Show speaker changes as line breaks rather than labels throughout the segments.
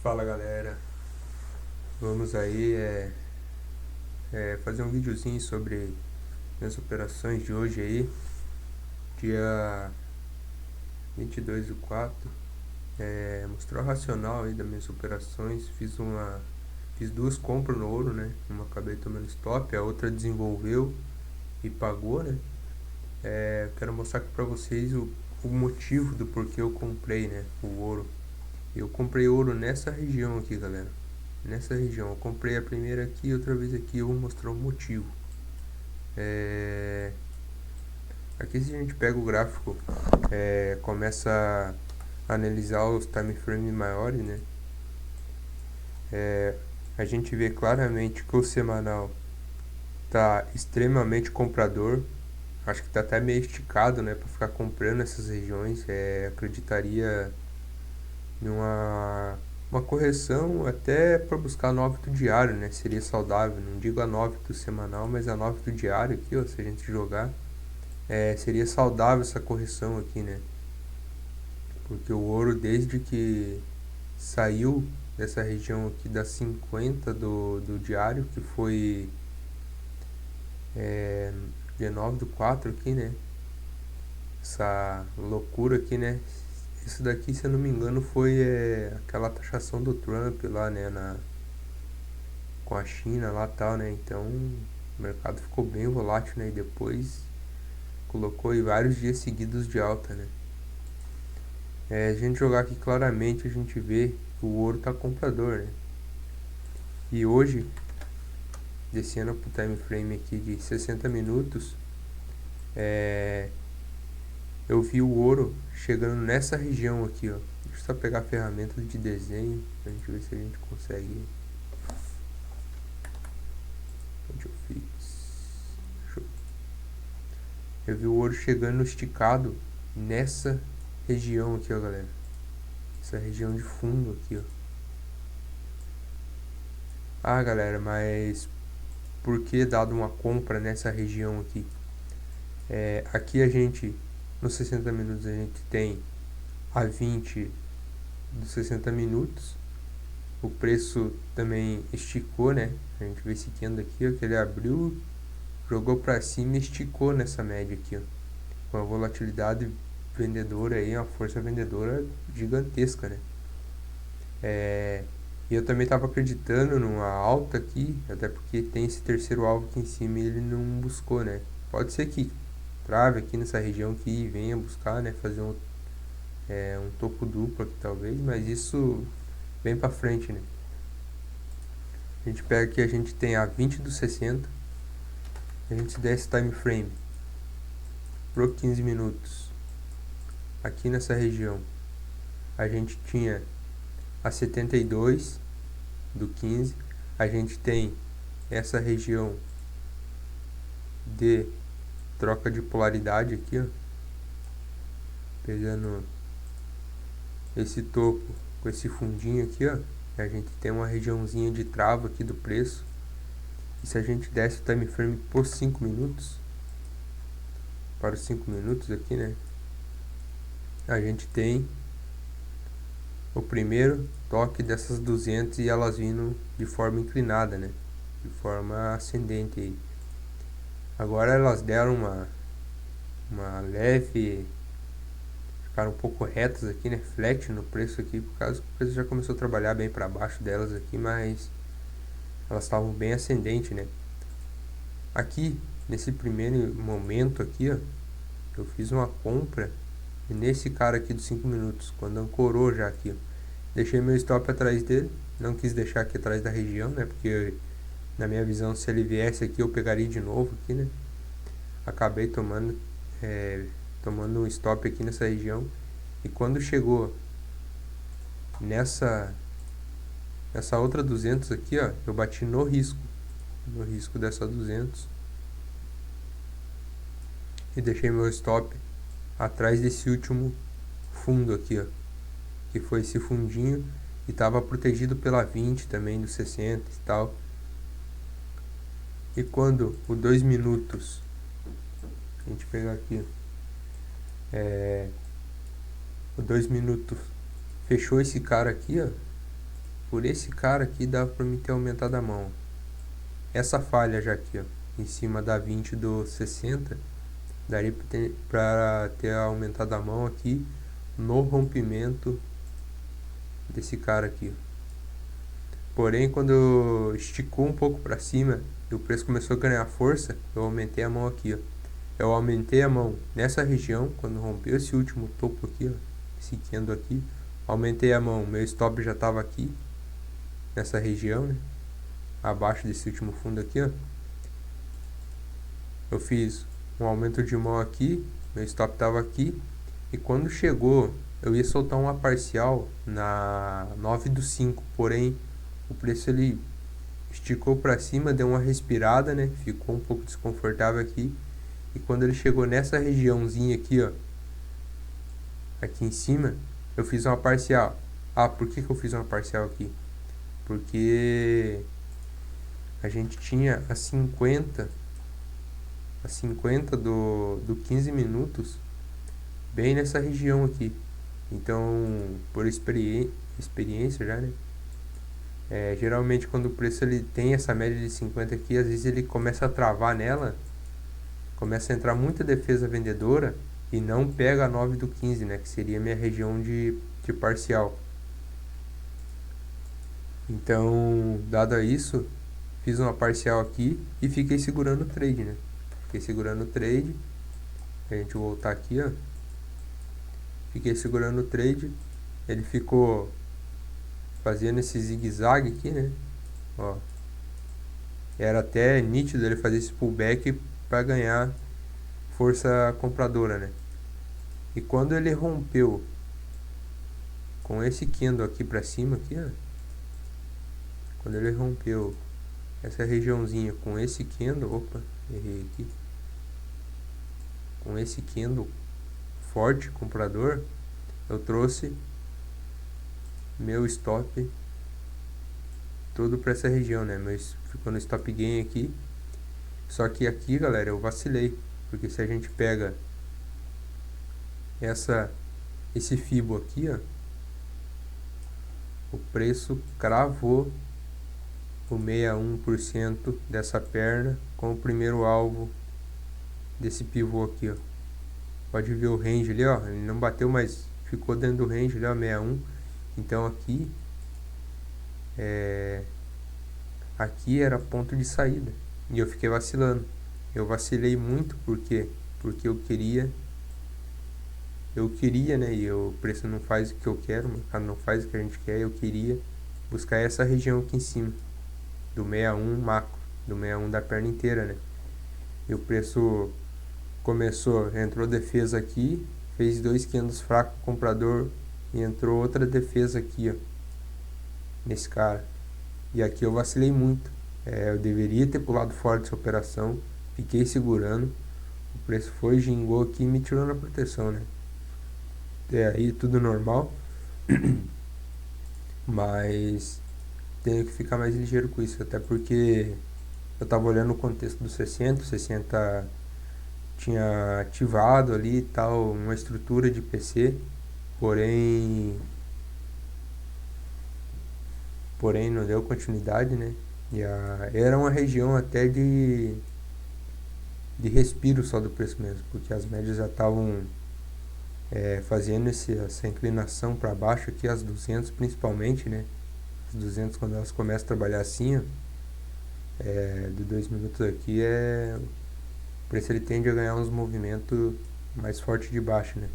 Fala galera, vamos aí fazer um videozinho sobre minhas operações de hoje aí, dia 22/4. Mostrar o racional aí das minhas operações. Fiz duas compras no ouro, né? Uma acabei tomando stop, a outra desenvolveu e pagou, né? Quero mostrar aqui pra vocês o motivo do porquê eu comprei, né, o ouro. Eu comprei ouro nessa região aqui, galera. Nessa região, eu comprei a primeira aqui, outra vez aqui. Eu vou mostrar o motivo. Aqui, se a gente pega o gráfico, começa a analisar os time frames maiores, né? A gente vê claramente que o semanal tá extremamente comprador. Acho que tá até meio esticado, né, para ficar comprando essas regiões. Acreditaria numa uma correção até para buscar no hábito diário, né? Seria saudável. Não digo a no hábito semanal, mas a no hábito diário aqui, ó, se a gente jogar, seria saudável essa correção aqui, né? Porque o ouro, desde que saiu dessa região aqui da 50 do diário, que foi dia 9/4 aqui, né? Essa loucura aqui, né? Isso daqui, se eu não me engano, foi aquela taxação do Trump lá, né? Com a China lá e tal, né? Então o mercado ficou bem volátil, né? E depois colocou aí vários dias seguidos de alta, né? A gente jogar aqui claramente, a gente vê que o ouro tá comprador, né? E hoje, descendo pro time frame aqui de 60 minutos, eu vi o ouro chegando nessa região aqui, ó. Deixa eu só pegar a ferramenta de desenho pra gente ver se a gente consegue. Onde eu fiz? Eu vi o ouro chegando esticado nessa região aqui, ó, galera. Essa região de fundo aqui, ó. Ah, galera, mas por que dado uma compra nessa região aqui? Aqui a gente, nos 60 minutos, a gente tem a 20 dos 60 minutos. O preço também esticou, né? A gente vê esse candle aqui, ó, que ele abriu, jogou pra cima e esticou nessa média aqui, ó. Com a volatilidade vendedora aí, uma força vendedora gigantesca, né? E eu também estava acreditando numa alta aqui, até porque tem esse terceiro alvo aqui em cima e ele não buscou, né? Pode ser que trave aqui nessa região que venha buscar, né? Fazer um topo duplo aqui talvez, mas isso bem pra frente, né? A gente pega aqui, a gente tem a 20 do 60, a gente desce time frame pro 15 minutos. Aqui nessa região a gente tinha a 72 do 15, a gente tem essa região de troca de polaridade aqui, ó, pegando esse topo com esse fundinho aqui, ó, a gente tem uma regiãozinha de trava aqui do preço. E se a gente desce o time frame por 5 minutos, para os 5 minutos aqui, né, a gente tem o primeiro toque dessas 200 e elas vindo de forma inclinada, né, de forma ascendente aí. Agora elas deram uma leve, ficaram um pouco retas aqui, né, flat no preço aqui, por causa que o preço já começou a trabalhar bem para baixo delas aqui, mas elas estavam bem ascendente, né. Aqui, nesse primeiro momento aqui, ó, eu fiz uma compra nesse cara aqui dos 5 minutos, quando ancorou já aqui, ó. Deixei meu stop atrás dele, não quis deixar aqui atrás da região, né, porque na minha visão, se ele viesse aqui, eu pegaria de novo aqui, né. Acabei tomando um stop aqui nessa região. E quando chegou nessa outra 200 aqui, ó, eu bati no risco dessa 200 e deixei meu stop atrás desse último fundo aqui, ó, que foi esse fundinho, e estava protegido pela 20 também, do 60 e tal. E quando o 2 minutos, a gente pegar aqui, o 2 minutos fechou esse cara aqui, ó, por esse cara aqui dava pra mim ter aumentado a mão. Essa falha já aqui, ó, em cima da 20 do 60, daria pra ter aumentado a mão aqui no rompimento desse cara aqui. Porém, quando esticou um pouco para cima e o preço começou a ganhar força, eu aumentei a mão aqui, ó. Eu aumentei a mão nessa região, quando rompeu esse último topo aqui, ó, esse candle aqui, aumentei a mão, meu stop já estava aqui, nessa região, né, abaixo desse último fundo aqui, ó. Eu fiz um aumento de mão aqui, meu stop estava aqui, e quando chegou, eu ia soltar uma parcial na 9 do 5, porém, o preço ele esticou para cima, deu uma respirada, né, ficou um pouco desconfortável aqui, e quando ele chegou nessa regiãozinha aqui, ó, aqui em cima, eu fiz uma parcial. Ah, por que eu fiz uma parcial aqui? Porque a gente tinha a 50 do 15 minutos bem nessa região aqui. Então, por experiência já, né? Geralmente quando o preço ele tem essa média de 50 aqui, às vezes ele começa a travar nela, começa a entrar muita defesa vendedora e não pega a 9 do 15, né, que seria a minha região de parcial. Então, dado a isso, fiz uma parcial aqui e fiquei segurando o trade, né? Fiquei segurando o trade. A gente voltar aqui, ó. Fiquei segurando o trade. Ele ficou fazendo esse zigue-zague aqui, né? Ó. Era até nítido ele fazer esse pullback para ganhar força compradora, né? E quando ele rompeu com esse candle aqui para cima aqui, ó. Quando ele rompeu essa regiãozinha com esse candle, opa, errei aqui. Com esse candle forte comprador, eu trouxe meu stop todo para essa região, né? Mas ficou no stop gain aqui. Só que aqui, galera, eu vacilei, porque se a gente pega esse fibo aqui, ó, o preço cravou o 61% dessa perna com o primeiro alvo desse pivô aqui, ó. Pode ver o range ali, ó, ele não bateu, mas ficou dentro do range ali, ó, 61. Então aqui aqui era ponto de saída e eu fiquei vacilando. Eu vacilei muito porque eu queria, né, e o preço não faz o que eu quero, o mercado não faz o que a gente quer. Eu queria buscar essa região aqui em cima do 61 macro, do 61 da perna inteira, né? E o preço entrou defesa aqui, fez 2 candles fracos comprador e entrou outra defesa aqui, ó, nesse cara. E aqui eu vacilei muito. Eu deveria ter pulado fora dessa operação, fiquei segurando, o preço foi, gingou aqui e me tirou na proteção, né? Aí tudo normal, mas tenho que ficar mais ligeiro com isso, até porque eu tava olhando o contexto do 60, o 60 tinha ativado ali e tal, uma estrutura de PC, porém não deu continuidade, né? E era uma região até de respiro só do preço mesmo, porque as médias já estavam fazendo essa inclinação para baixo aqui, as 200 principalmente, né? As 200 quando elas começam a trabalhar assim, ó, de 2 minutos aqui, o preço ele tende a ganhar uns movimentos mais fortes de baixo, né?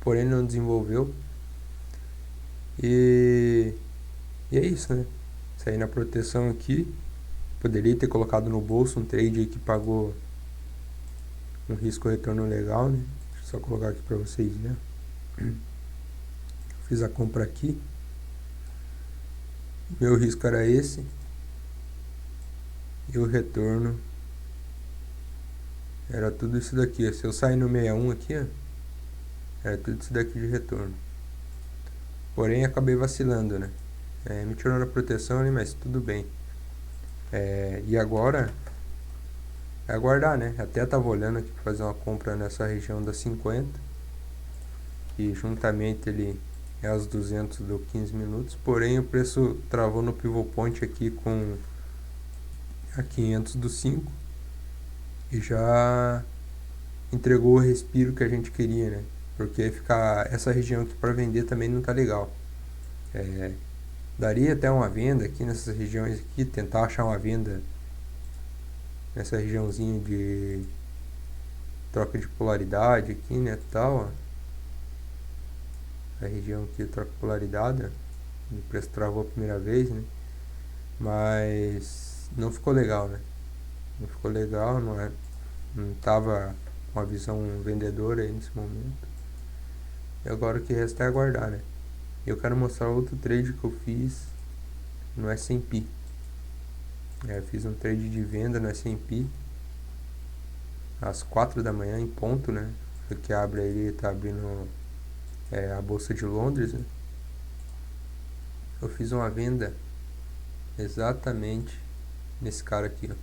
Porém não desenvolveu. E é isso, né? Saí na proteção aqui. Poderia ter colocado no bolso um trade aí que pagou um risco retorno legal, né? Deixa eu só colocar aqui pra vocês verem. Fiz a compra aqui. Meu risco era esse. E o retorno era tudo isso daqui. Se eu sair no 61 aqui, ó, era tudo isso daqui de retorno. Porém acabei vacilando, né? Me tirou na proteção ali, mas tudo bem. E agora é aguardar, né? Até tava olhando aqui para fazer uma compra nessa região das 50 e juntamente ele é as 200 do 15 minutos, porém o preço travou no pivot point aqui com a 500 do 5 e já entregou o respiro que a gente queria, né? Porque ficar essa região aqui para vender também não tá legal. Daria até uma venda aqui nessas regiões aqui, tentar achar uma venda nessa regiãozinha de troca de polaridade aqui, né, tal, ó. A região aqui troca de polaridade, ó. O preço travou a primeira vez, né? Mas não ficou legal, né? Não ficou legal, não tava com a visão vendedora aí nesse momento. E agora o que resta é aguardar, né? Eu quero mostrar outro trade que eu fiz no S&P. Eu fiz um trade de venda no S&P às 4 da manhã em ponto, né? Que abre aí, tá abrindo a Bolsa de Londres, né? Eu fiz uma venda exatamente nesse cara aqui, ó.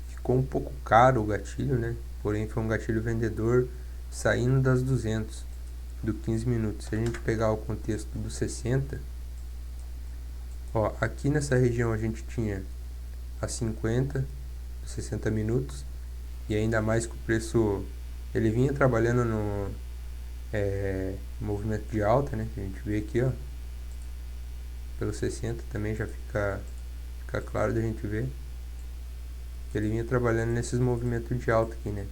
Ficou um pouco caro o gatilho, né? Porém foi um gatilho vendedor saindo das 200 do 15 minutos. Se a gente pegar o contexto do 60, ó, aqui nessa região a gente tinha a 50, 60 minutos, e ainda mais que o preço ele vinha trabalhando no movimento de alta, né? A gente vê aqui, ó, pelo 60 também já fica claro da gente ver. Ele vinha trabalhando nesses movimentos de alta aqui, né?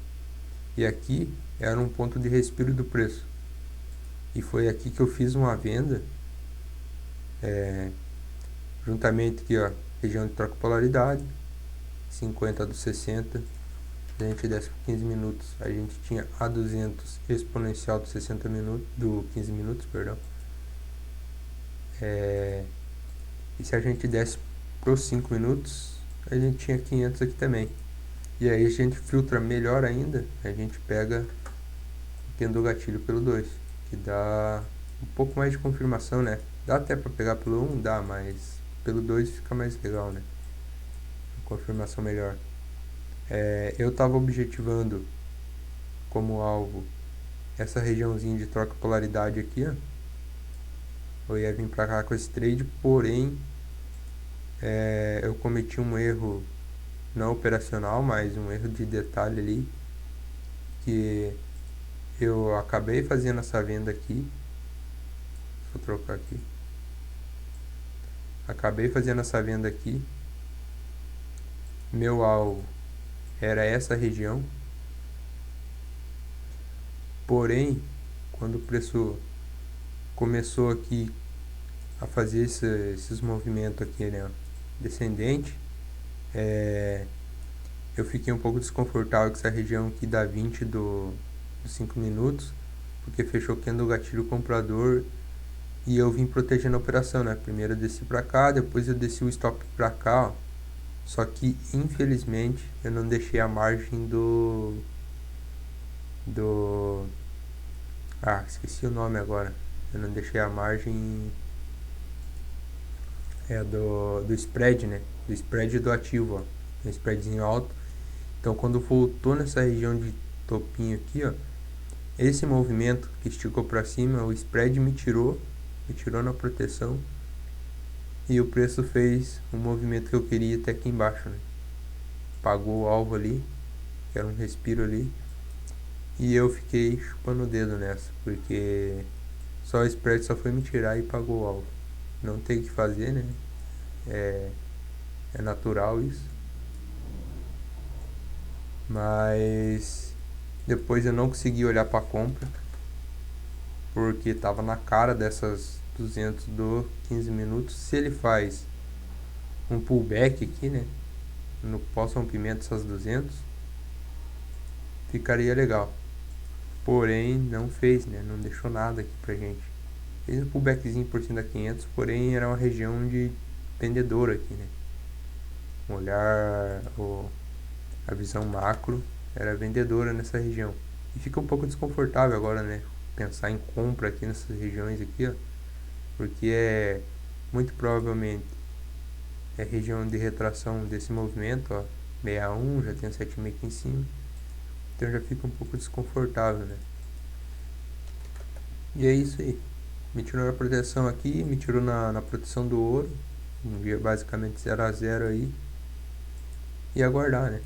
E aqui era um ponto de respiro do preço. E foi aqui que eu fiz uma venda, juntamente aqui, ó, região de troca de polaridade, 50 do 60. Se a gente desce por 15 minutos, a gente tinha a 200 exponencial do 60 minutos, do 15 minutos, perdão. E se a gente desce para os 5 minutos, a gente tinha 500 aqui também. E aí a gente filtra melhor ainda, a gente pega tendo o gatilho pelo 2, que dá um pouco mais de confirmação, né? Dá até para pegar pelo 1, dá, mas pelo 2 fica mais legal, né? Confirmação melhor. Eu estava objetivando como alvo essa regiãozinha de troca de polaridade aqui, ó. Eu ia vir pra cá com esse trade, porém eu cometi um erro não operacional, mas um erro de detalhe ali, que eu acabei fazendo essa venda aqui. Vou trocar aqui. Acabei fazendo essa venda aqui. Meu alvo era essa região. Porém, quando o preço começou aqui a fazer esses movimentos aqui, né, descendente, eu fiquei um pouco desconfortável com essa região aqui da 20 dos 5 minutos, porque fechou quente o gatilho comprador e eu vim protegendo a operação, né? Primeiro eu desci pra cá, depois eu desci o stop pra cá, ó. Só que infelizmente eu não deixei a margem esqueci o nome agora. Eu não deixei a margem do spread, né? Do spread do ativo, ó. Um spreadzinho alto. Então quando voltou nessa região de topinho aqui, ó, esse movimento que esticou para cima, o spread me tirou na proteção e o preço fez o movimento que eu queria até aqui embaixo, né? Pagou o alvo ali, que era um respiro ali, e eu fiquei chupando o dedo nessa, porque só o spread só foi me tirar e pagou o alvo. Não tem o que fazer, né? É natural isso. Mas depois eu não consegui olhar para compra, porque tava na cara dessas 200 do 15 minutos. Se ele faz um pullback aqui, né, no pós-rompimento dessas 200, ficaria legal. Porém, não fez, né, não deixou nada aqui pra gente. Fez um pullbackzinho por cima da 500, porém era uma região de vendedor aqui, né. Um olhar, a visão macro era vendedora nessa região. E fica um pouco desconfortável agora, né, pensar em compra aqui nessas regiões aqui, ó, porque muito provavelmente região de retração desse movimento, ó, 61, já tem 7,5 aqui em cima, então já fica um pouco desconfortável, né? E é isso aí. Me tirou na proteção aqui, me tirou na proteção do ouro. Um dia basicamente 0 a 0 aí. E aguardar, né?